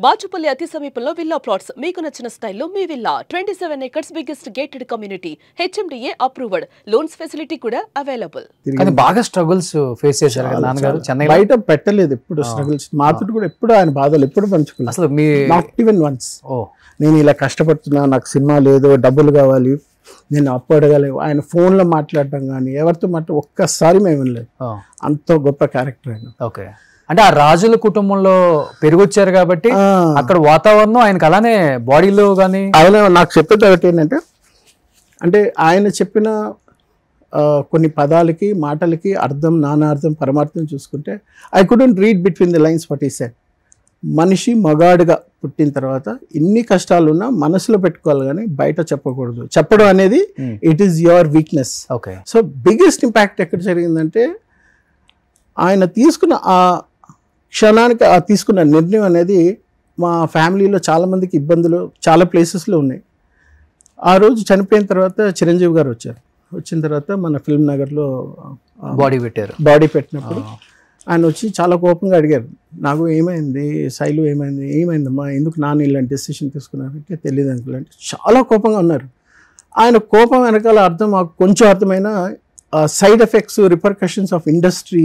బాచుపల్లి అతి సమీపంలో villa plots మీకు నచ్చిన స్టైల్లో మీ villa 27 acres biggest gated community HMDA approved loans facility కూడా అవైలబుల్. కానీ బాగా స్ట్రగుల్స్ ఫేస్ చేశారు కదా నాన్నగారు చెన్నై బయట పెట్టలేదు ఎప్పుడు స్ట్రగుల్స్ మాతో కూడా ఎప్పుడు ఆయన బాధలు ఎప్పుడు పంచుకున్నారు అసలు మీ నాట్ ఈవెన్ వన్స్ నేను ఇలా కష్టపడుతున్నా నాకు సినిమా లేదు డబ్బులు కావాలి నేను అప్పు అడగలేవు ఆయన ఫోన్లో మాట్లాడటం కానీ ఎవరితో ఒక్కసారి మేము వినలేదు అంత గొప్ప క్యారెక్టర్ ఆయన. ఓకే అంటే ఆ రాజుల కుటుంబంలో పెరిగొచ్చారు కాబట్టి అక్కడ వాతావరణం ఆయనకు అలానే బాడీలో కానీ ఆయన నాకు చెప్పేది ఒకటి ఏంటంటే అంటే ఆయన చెప్పిన కొన్ని పదాలకి మాటలకి అర్థం నానార్థం పరమార్థం చూసుకుంటే I couldn't read between the lines what he said. మనిషి మగాడుగా పుట్టిన తర్వాత ఎన్ని కష్టాలు ఉన్నా మనసులో పెట్టుకోవాలి కానీ బయట చెప్పకూడదు. చెప్పడం అనేది it is your weakness. Okay so biggest impact ఎక్కడ జరిగిందంటే ఆయన తీసుకున్న ఆ క్షణానికి ఆ తీసుకున్న నిర్ణయం అనేది మా ఫ్యామిలీలో చాలామందికి ఇబ్బందులు చాలా ప్లేసెస్లో ఉన్నాయి. ఆ రోజు చనిపోయిన తర్వాత చిరంజీవి గారు వచ్చారు. వచ్చిన తర్వాత మన ఫిల్మ్ నగర్లో బాడీ పెట్టినప్పుడు ఆయన వచ్చి చాలా కోపంగా అడిగారు, నాకు ఏమైంది శైలు ఏమైందమ్మా ఎందుకు నాన్న ఇలాంటి డెసిషన్ తీసుకున్నారంటే తెలియదు అంకుల్ అంటే చాలా కోపంగా ఉన్నారు. ఆయన కోపం వెనకాల అర్థం మాకు కొంచెం అర్థమైన side effects repercussions of industry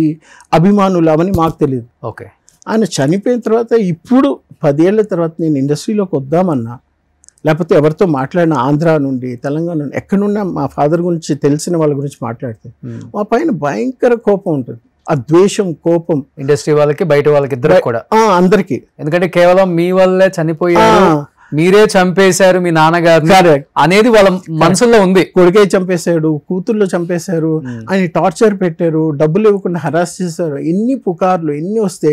అభిమానులు అవన్నీ మాకు తెలియదు. ఓకే ఆయన చనిపోయిన తర్వాత ఇప్పుడు 10 ఏళ్ల తర్వాత నేను ఇండస్ట్రీలోకి వద్దామన్నా లేకపోతే ఎవరితో మాట్లాడిన ఆంధ్ర నుండి తెలంగాణ నుండి ఎక్కడున్నా మా ఫాదర్ గురించి తెలిసిన వాళ్ళ గురించి మాట్లాడితే మా పైన భయంకర కోపం ఉంటుంది. ఆ ద్వేషం కోపం ఇండస్ట్రీ వాళ్ళకి బయట వాళ్ళకి ఇద్దరు కూడా అందరికి. ఎందుకంటే కేవలం మీ వల్లే చనిపోయారు మీరే చంపేశారు మీ నాన్నగారు అనేది వాళ్ళ మనసులో ఉంది. కొడుకే చంపేశాడు కూతుర్లో చంపేశారు ఆయన టార్చర్ పెట్టారు డబ్బులు ఇవ్వకుండా హరాస్ చేశారు ఎన్ని పుకార్లు ఎన్ని వస్తే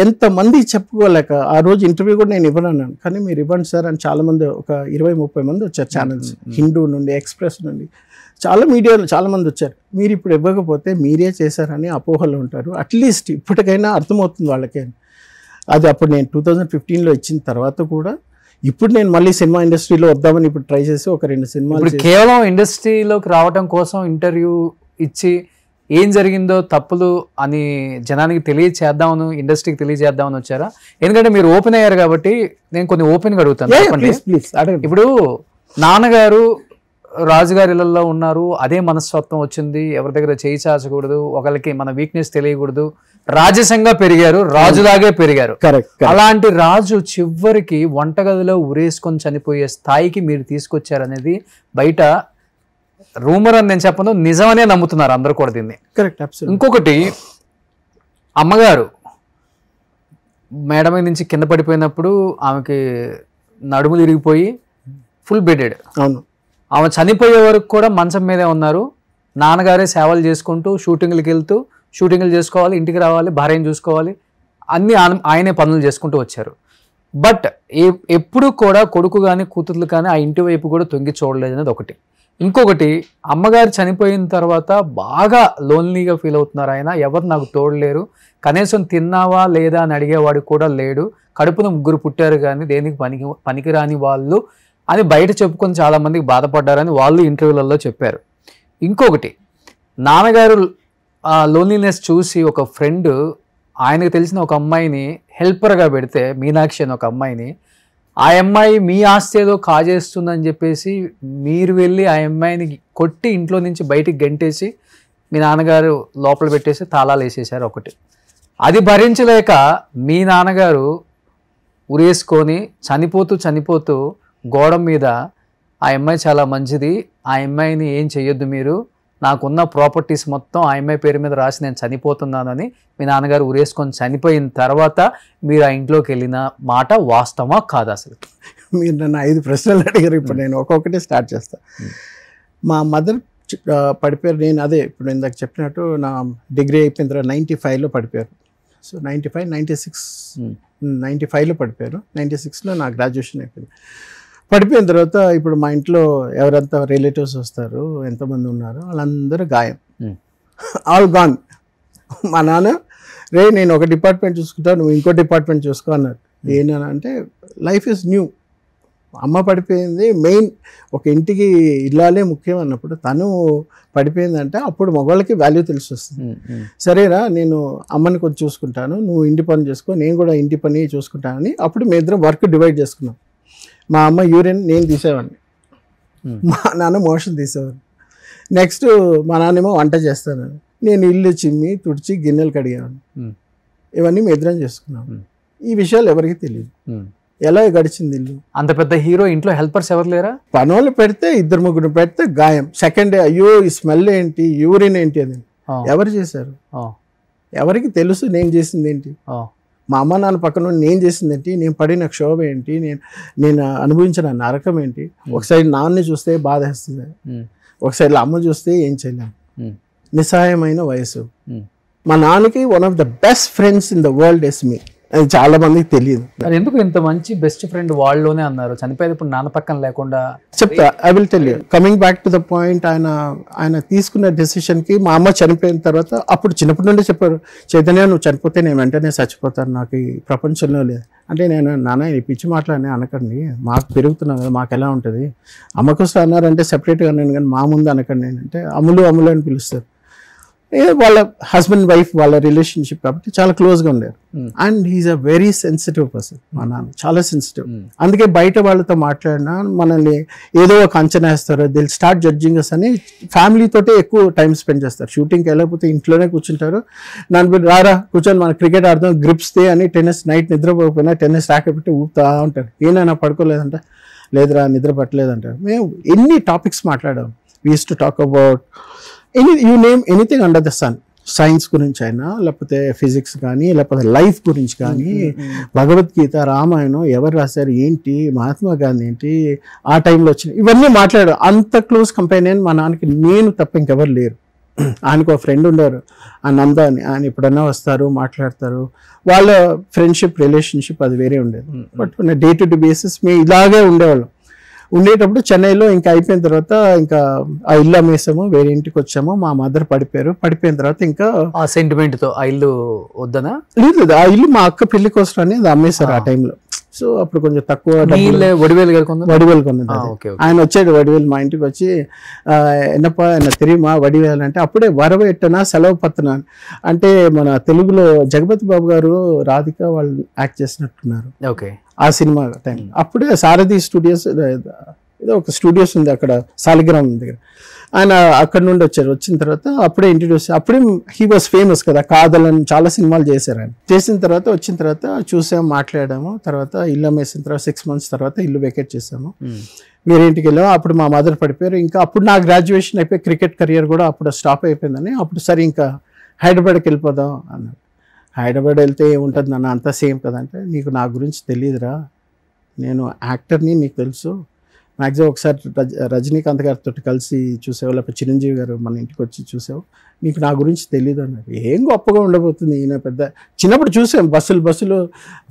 ఎంతమంది చెప్పుకోలేక ఆ రోజు ఇంటర్వ్యూ కూడా నేను ఇవ్వనన్నాను కానీ మీరు ఇవ్వండి సార్ అని చాలామంది ఒక 20-30 మంది వచ్చారు ఛానల్స్ హిందూ నుండి ఎక్స్ప్రెస్ నుండి చాలా మీడియాలో చాలామంది వచ్చారు. మీరు ఇప్పుడు ఇవ్వకపోతే మీరే చేశారని అపోహలు ఉంటారు అట్లీస్ట్ ఇప్పటికైనా అర్థమవుతుంది వాళ్ళకే. అది అప్పుడు నేను 2015లో ఇచ్చిన తర్వాత కూడా ఇప్పుడు నేను మళ్ళీ సినిమా ఇండస్ట్రీలో వద్దామని ఇప్పుడు ట్రై చేసి ఒక 2 సినిమాలు కేవలం ఇండస్ట్రీలోకి రావడం కోసం ఇంటర్వ్యూ ఇచ్చి ఏం జరిగిందో తప్పులు అని జనానికి తెలియచేద్దామని ఇండస్ట్రీకి తెలియజేద్దామని వచ్చారా? ఎందుకంటే మీరు ఓపెన్ అయ్యారు కాబట్టి నేను కొన్ని ఓపెన్గా అడుగుతాను. ఇప్పుడు నాన్నగారు రాజుగారి ఇళ్లలో ఉన్నారు అదే మనస్తత్వం వచ్చింది ఎవరి దగ్గర చేయి చాచకూడదు ఒకరికి మన వీక్నెస్ తెలియకూడదు రాజసంగా పెరిగారు రాజులాగే పెరిగారు. అలాంటి రాజు చివరికి వంటగదిలో ఉరేసుకొని చనిపోయే స్థాయికి మీరు తీసుకొచ్చారనేది బయట రూమర్ అని నేను చెప్పను నిజమనే నమ్ముతున్నారు అందరూ కూడా దీన్ని. ఇంకొకటి అమ్మగారు మేడ మీద నుంచి కింద పడిపోయినప్పుడు ఆమెకి నడుము తిరిగిపోయి ఫుల్ బెడెడ్. అవును ఆమె చనిపోయే వరకు కూడా మంచం మీదే ఉన్నారు. నాన్నగారే సేవలు చేసుకుంటూ షూటింగ్లకు వెళ్తూ షూటింగ్లు చేసుకోవాలి ఇంటికి రావాలి భార్యను చూసుకోవాలి అన్నీ ఆయనే పనులు చేసుకుంటూ వచ్చారు. బట్ ఎప్పుడు కూడా కొడుకు కానీ కూతుర్లు కానీ ఆ ఇంటి వైపు కూడా తొంగి చూడలేదు అనేది ఒకటి. ఇంకొకటి అమ్మగారు చనిపోయిన తర్వాత బాగా లోన్లీగా ఫీల్ అవుతున్నారు ఆయన. ఎవరు నాకు తోడలేరు కనీసం తిన్నావా లేదా అని అడిగేవాడు కూడా లేడు కడుపున 3 పుట్టారు కానీ దేనికి పనికిరాని వాళ్ళు అని బయట చెప్పుకొని చాలామందికి బాధపడ్డారని వాళ్ళు ఇంటర్వ్యూలలో చెప్పారు. ఇంకొకటి నాన్నగారు లోన్లీనెస్ చూసి ఒక ఫ్రెండ్ ఆయనకు తెలిసిన ఒక అమ్మాయిని హెల్పర్గా పెడితే మీనాక్షి అని ఒక అమ్మాయిని ఆ అమ్మాయి మీ ఆస్తి ఏదో కాజేస్తుందని చెప్పేసి మీరు వెళ్ళి ఆ అమ్మాయిని కొట్టి ఇంట్లో నుంచి బయటికి గంటేసి మీ నాన్నగారు లోపల పెట్టేసి తాళాలు వేసేసారు. ఒకటి అది భరించలేక మీ నాన్నగారు ఉరేసుకొని చనిపోతూ గోడ మీద ఆ అమ్మాయి చాలా మంచిది ఆ అమ్మాయిని ఏం చెయ్యొద్దు మీరు నాకున్న ప్రాపర్టీస్ మొత్తం ఆ అమ్మాయి పేరు మీద రాసి నేను చనిపోతున్నానని మీ నాన్నగారు ఉరేసుకొని చనిపోయిన తర్వాత మీరు ఆ ఇంట్లోకి వెళ్ళిన మాట వాస్తవమా కాదా? అసలు మీరు నన్ను 5 ప్రశ్నలు అడిగారు. ఇప్పుడు నేను ఒక్కొక్కటి స్టార్ట్ చేస్తాను. మా మదర్ పడిపోయారు. నేను అదే ఇప్పుడు ఇందాక చెప్పినట్టు నా డిగ్రీ అయిపోయిన తర్వాత 95లో పడిపోయారు. సో 95లో పడిపోయారు. 96లో నా గ్రాడ్యుయేషన్ అయిపోయింది. పడిపోయిన తర్వాత ఇప్పుడు మా ఇంట్లో ఎవరంతా రిలేటివ్స్ వస్తారు ఎంతమంది ఉన్నారు వాళ్ళందరూ గాయం ఆల్ గాన్. మా నాన్న నేను ఒక డిపార్ట్మెంట్ చూసుకుంటా నువ్వు ఇంకో డిపార్ట్మెంట్ చూసుకో అన్నారు. ఏంటంటే లైఫ్ ఈజ్ న్యూ అమ్మ పడిపోయింది మెయిన్, ఒక ఇంటికి ఇల్లాలే ముఖ్యం అన్నప్పుడు తను పడిపోయిందంటే అప్పుడు మగవాళ్ళకి వాల్యూ తెలిసి వస్తుంది. సరేరా నేను అమ్మని కొంచెం చూసుకుంటాను, నువ్వు ఇంటి పని చేసుకో, నేను కూడా ఇంటి పని చూసుకుంటానని అప్పుడు మీ ఇద్దరం వర్క్ డివైడ్ చేసుకున్నాం. మా అమ్మ యూరిన్ నేను తీసేవాడిని, మా నాన్న మోషన్ తీసేవాడిని. నెక్స్ట్ మా నాన్నేమో వంట చేస్తానని, నేను ఇల్లు చిమ్మి తుడిచి గిన్నెలు కడిగేవాడిని. ఇవన్నీ మీ ఇద్దరం చేసుకున్నాం. ఈ విషయాలు ఎవరికి తెలియదు. ఎలా గడిచింది ఇల్లు. అంత పెద్ద హీరో ఇంట్లో హెల్పర్స్ ఎవరు లేరా? పనులు పెడితే 2-3 పెడితే గాయం. సెకండ్ డే అయ్యో ఈ స్మెల్ ఏంటి, యూరిన్ ఏంటి అని ఎవరు చేశారు? ఎవరికి తెలుసు నేను చేసింది ఏంటి? మా అమ్మ నాన్న పక్కన నేను చేసింది ఏంటి, నేను పడిన క్షోభ ఏంటి, నేను అనుభవించిన నరకం ఏంటి. ఒకసారి నాన్నని చూస్తే బాధ వేస్తుంది, ఒకసారి అమ్మ చూస్తే ఏం చేయలేము. నిస్సహాయమైన వయసు. మా నాన్నకి one of the best friends in the world is me. అది చాలా మందికి తెలియదు. ఎందుకు ఇంత మంచి బెస్ట్ ఫ్రెండ్ వాళ్ళలోనే అన్నారు? చనిపోయేది ఇప్పుడు నాన్న పక్కన లేకుండా. చెప్తా, I will tell you. Coming back to the point, ఆయన తీసుకున్న డెసిషన్కి మా అమ్మ చనిపోయిన తర్వాత అప్పుడు చిన్నప్పటి నుండి చెప్పారు, చైతన్య నువ్వు చనిపోతే నేను వెంటనే చచ్చిపోతాను, నాకు ఈ ప్రపంచంలో లేదు అంటే. నేను నాన్న ఈ పిచ్చి మాటలని అనకండి, మాకు పెరుగుతున్నాం కదా, మాకు ఎలా ఉంటుంది, అమ్మకోసం అన్నారంటే సెపరేట్గా అన్నాను కానీ మా ముందు అనకండి అంటే అమ్ములు అమ్ములు అని పిలుస్తారు. వాళ్ళ హస్బెండ్ వైఫ్ వాళ్ళ రిలేషన్షిప్ కాబట్టి చాలా క్లోజ్గా ఉండేది. And he's a very sensitive person. మా నాన్న చాలా సెన్సిటివ్. అందుకే బయట వాళ్ళతో మాట్లాడినా మనల్ని ఏదో ఒక అంచనా వేస్తారు, దిల్ స్టార్ట్ జడ్జింగ్ అస్ అని. ఫ్యామిలీతోటే ఎక్కువ టైం స్పెండ్ చేస్తారు. షూటింగ్కి వెళ్ళకపోతే ఇంట్లోనే కూర్చుంటారు. నన్ను రారా కూర్చొని మన క్రికెట్ ఆడదాం, గ్రిప్స్ తే అని టెన్నిస్ నైట్ నిద్రపోకపోయినా టెన్నిస్ ర్యాకెట్ పెట్టి ఊపుతా ఉంటారు. ఏనైనా పడుకోలేదంటే లేదురా నిద్ర పట్టలేదంటారు. మేము ఎన్ని టాపిక్స్ మాట్లాడాం. We use to talk about you name anything under the sun. Science గురించి అయినా, లేకపోతే ఫిజిక్స్ కానీ, లేకపోతే లైఫ్ గురించి కానీ, భగవద్గీత, రామాయణం ఎవరు రాశారు ఏంటి, మహాత్మా గాంధీ ఏంటి, ఆ టైంలో వచ్చిన ఇవన్నీ మాట్లాడారు. అంత క్లోజ్ కంపెనీయన్ మా నాన్నకి నేను తప్ప ఇంకెవరు లేరు. ఆయనకు ఒక ఫ్రెండ్ ఉండేవారు, ఆ నంద అని. ఆయన ఎప్పుడన్నా వస్తారు, మాట్లాడతారు. వాళ్ళ ఫ్రెండ్షిప్ రిలేషన్షిప్ అది వేరే ఉండేది. But day to day basis మేము ఇలాగే ఉండేవాళ్ళం. ఉండేటప్పుడు చెన్నైలో ఇంకా అయిపోయిన తర్వాత ఇంకా ఆ ఇల్లు అమ్మేసాము, వేరే ఇంటికి వచ్చాము. మా మదర్ పడిపోయిన తర్వాత ఇంకా ఆ సెంటిమెంట్ తో ఆ ఇల్లు వద్దనా? లేదు, ఆ ఇల్లు మా అక్క పెళ్లి కోసం అని అది అమ్మేశారు ఆ టైంలో. సో అప్పుడు కొంచెం తక్కువ వడివేలు కొన్నది. ఆయన వచ్చాడు వడివేలు మా ఇంటికి వచ్చి, ఎన్నప్ప ఆయన తెలియమా వడివేలు అంటే, అప్పుడే వరవేట్టనా సెలవు పత్తనా అంటే మన తెలుగులో జగపతి బాబు గారు రాధిక వాళ్ళు యాక్ట్ చేసినట్టున్నారు ఆ సినిమా టైం. అప్పుడే సారథి స్టూడియోస్ ఏదో ఒక స్టూడియోస్ ఉంది అక్కడ సాలిగ్రామం దగ్గర. ఆయన అక్కడ నుండి వచ్చారు. వచ్చిన తర్వాత అప్పుడే ఇంట్రడ్యూస్, అప్పుడే హీ వాజ్ ఫేమస్ కదా, కాదలని చాలా సినిమాలు చేశారు ఆయన. చేసిన తర్వాత వచ్చిన తర్వాత చూసాము, మాట్లాడాము. తర్వాత ఇల్లు అమ్మేసిన తర్వాత 6 months తర్వాత ఇల్లు వెకేట్ చేసాము. మీరు ఇంటికి వెళ్ళాము. అప్పుడు మా మదర్ పడిపోయారు. ఇంకా అప్పుడు నా గ్రాడ్యుయేషన్ అయిపోయి క్రికెట్ కెరియర్ కూడా అప్పుడు స్టాప్ అయిపోయిందని, అప్పుడు సరే ఇంకా హైదరాబాద్కి వెళ్ళిపోదాం అన్నారు. హైదరాబాద్ వెళ్తే ఏముంటుంది నాన్న, అంతా సేమ్ కదంటే, నీకు నా గురించి తెలియదురా, నేను యాక్టర్ని, నీకు తెలుసు. మ్యాక్సిమం ఒకసారి రజనీకాంత్ గారితో కలిసి చూసావు, లేకపోతే చిరంజీవి గారు మన ఇంటికి వచ్చి చూసావు, నీకు నా గురించి తెలియదు అన్నారు. ఏం గొప్పగా ఉండబోతుంది, ఈయన పెద్ద. చిన్నప్పుడు చూసాం బస్సులు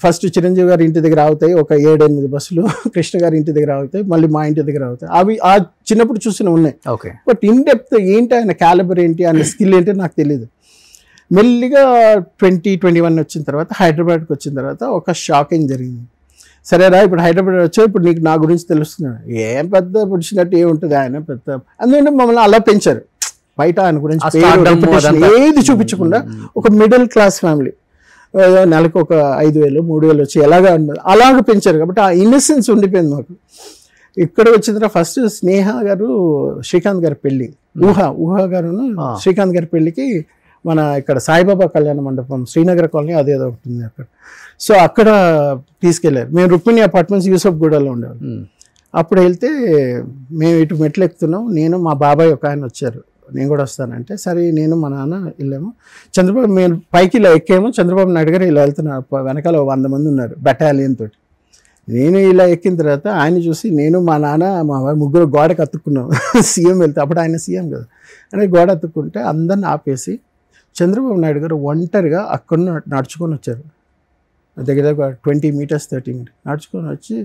ఫస్ట్ చిరంజీవి గారి ఇంటి దగ్గర ఆగుతాయి, ఒక 7-8 బస్సులు కృష్ణ గారి ఇంటి దగ్గర ఆగుతాయి, మళ్ళీ మా ఇంటి దగ్గర ఆగుతాయి. అవి ఆ చిన్నప్పుడు చూసిన ఉన్నాయి. బట్ ఇన్ డెప్త్ ఏంటి, ఆయన క్యాలిబర్ ఏంటి, ఆయన స్కిల్ ఏంటి నాకు తెలియదు. మెల్లిగా 2021 వచ్చిన తర్వాత, హైదరాబాద్కి వచ్చిన తర్వాత ఒక షాకింగ్ జరిగింది. సరేరా ఇప్పుడు హైదరాబాద్ వచ్చావు, ఇప్పుడు నీకు నా గురించి తెలుస్తున్నాడు. ఏం పెద్ద పుడిచినట్టు ఏముంటుంది, ఆయన పెద్ద. అందుకంటే మమ్మల్ని అలా పెంచారు. బయట ఆయన గురించి ఏది చూపించకుండా ఒక మిడిల్ క్లాస్ ఫ్యామిలీ, నెలకు ఒక 5,000 3,000 వచ్చి అలాగ పెంచారు. కాబట్టి ఆ ఇన్నసెన్స్ ఉండిపోయింది మాకు. ఇక్కడ వచ్చిన తర్వాత ఫస్ట్ స్నేహ గారు శ్రీకాంత్ గారి పెళ్ళి, ఊహా గారు శ్రీకాంత్ గారి పెళ్ళికి మన ఇక్కడ సాయిబాబా కళ్యాణ మండపం శ్రీనగర్ కాలనీ అదేదో ఉంటుంది అక్కడ. సో అక్కడ తీసుకెళ్లారు. మేము రుక్మిణి అపార్ట్మెంట్స్ యూసఫ్ గూడలో ఉండేవాళ్ళం. అప్పుడు వెళ్తే మేము ఇటు మెట్లు ఎక్కుతున్నాం, నేను మా బాబాయ్ ఒక ఆయన వచ్చారు, నేను కూడా వస్తానంటే సరే నేను మా నాన్న వెళ్ళాము. చంద్రబాబు మేము పైకి ఇలా ఎక్కాము, చంద్రబాబు నాయుడు గారు ఇలా వెళ్తున్నారు, వెనకాల 100 మంది ఉన్నారు బెటాలియన్ తోటి. నేను ఇలా ఎక్కిన తర్వాత ఆయన చూసి నేను మా నాన్న మా ముగ్గురు గోడకు అతుక్కున్నాం. సీఎం వెళ్తే అప్పుడు ఆయన సీఎం కదా అంటే గోడ అతుక్కుంటే అందరిని ఆపేసి చంద్రబాబు నాయుడు గారు ఒంటరిగా అక్కడ నడుచుకొని వచ్చారు. దగ్గర 20 meters 30 meters నడుచుకొని వచ్చి,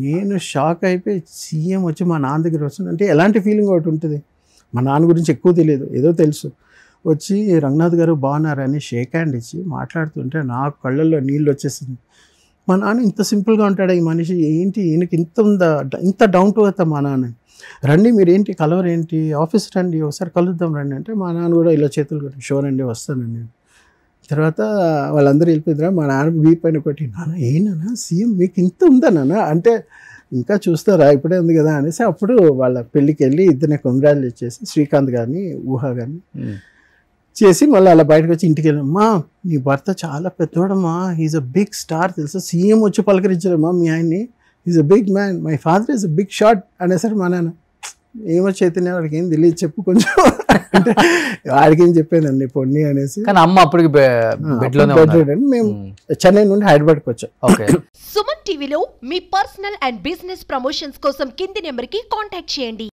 నేను షాక్ అయిపోయి సీఎం వచ్చి మా నాన్న దగ్గర వస్తుంది అంటే ఎలాంటి ఫీలింగ్ ఒకటి ఉంటుంది. మా నాన్న గురించి ఎక్కువ తెలియదు, ఏదో తెలుసు. వచ్చి రంగనాథ్ గారు బాగున్నారని షేక్ హ్యాండ్ ఇచ్చి మాట్లాడుతుంటే నాకు కళ్ళల్లో నీళ్ళు వచ్చేసింది. మా నాన్న ఇంత సింపుల్గా ఉంటాడా ఈ మనిషి, ఏంటి ఈయనకి ఇంత ఉందా, ఇంత డౌన్ టు ఎర్త్ మా నాన్న. రండి మీరు ఏంటి కలవరు ఏంటి, ఆఫీస్ రండి ఒకసారి కలుద్దాం రండి అంటే మా నాన్న కూడా ఇలా చేతులు కొట్టి షూర్ అండి వస్తానండి. తర్వాత వాళ్ళందరూ వెళ్ళిపోయిద్దరా, మా నాన్న వీప్ పైన కొట్టి నాన్న ఏనా సీఎం మీకు ఇంత ఉందా నాన్న అంటే, ఇంకా చూస్తారా ఇప్పుడే ఉంది కదా అనేసి అప్పుడు వాళ్ళ పెళ్ళికి వెళ్ళి ఇద్దరిని కంగ్రాచులేట్ చేసి శ్రీకాంత్ గారిని ఊహ గారిని చేసి మళ్ళీ అలా బయటకు వచ్చి ఇంటికి వెళ్ళామ్మా నీ భర్త చాలా పెద్దోడమ్మా, ఈజ్ అ బిగ్ స్టార్ తెలుసా, సీఎం వచ్చి పలకరించారమ్మా మీ ఆయన్ని, is a big man, my father is a big shot అనేసరి మా నాన్న. ఏమో చైతన్య వాడికి ఏం తెలియదు చెప్పు కొంచెం అంటే వాడికి ఏం చెప్పానండి పొన్ని అనేసి. కానీ అమ్మ అప్పటికి మేము చెన్నై నుండి హైదరాబాద్కి వచ్చాం. సుమన్ టీవీలో మీ పర్సనల్ అండ్ బిజినెస్ ప్రమోషన్స్ కోసం కింది నెంబర్కి కాంటాక్ట్ చేయండి.